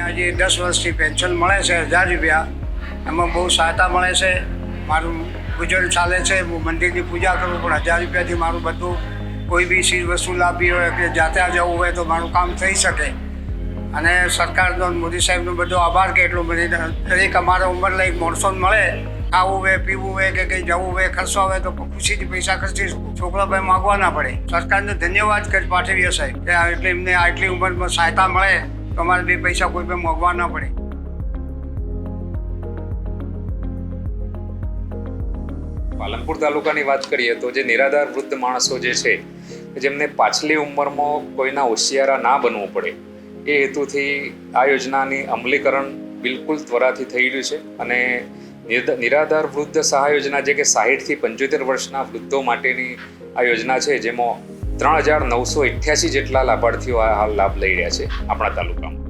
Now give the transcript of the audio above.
હજી 10 વર્ષથી પેન્શન મળે છે 1000 રૂપિયા. એમાં બહુ સહાયતા મળે છે. મારું ગુજરાન ચાલે છે. હું મંદિરની પૂજા કરું પણ 1000 રૂપિયાથી મારું બધું કોઈ બી ચીજ વસ્તુ લાવવી હોય કે જાતે જવું હોય તો મારું કામ થઈ શકે. અને સરકારનો મોદી સાહેબનો બધો આભાર કે એટલું બધી દરેક અમારા ઉંમર લાયક માણસોને મળે. ખાવું હોય પીવું હોય કે કંઈ જવું હોય ખર્ચવા હોય તો ખુશીથી પૈસા ખર્ચી શકું. છોકરા ભાઈ માગવા ના પડે. સરકારને ધન્યવાદ કરી પાઠવીએ સાહેબ કે એટલે એમને આટલી ઉંમરમાં સહાયતા મળે તો અમારે બે પૈસા કોઈ પણ માગવા ના પડે. પાલનપુર તાલુકાની વાત કરીએ તો જે નિરાધાર વૃદ્ધ માણસો જે છે જેમને પાછલી ઉંમરમાં કોઈના હોશિયારા ના બનવું પડે એ હેતુથી આ યોજનાની અમલીકરણ બિલકુલ ત્વરાથી થઈ રહ્યું છે. અને નિરાધાર વૃદ્ધ સહાય યોજના જે કે 60 થી 75 વર્ષના વૃદ્ધો માટેની આ યોજના છે જેમાં 3988 જેટલા લાભાર્થીઓ આ હાલ લાભ લઈ રહ્યા છે આપણા તાલુકામાં.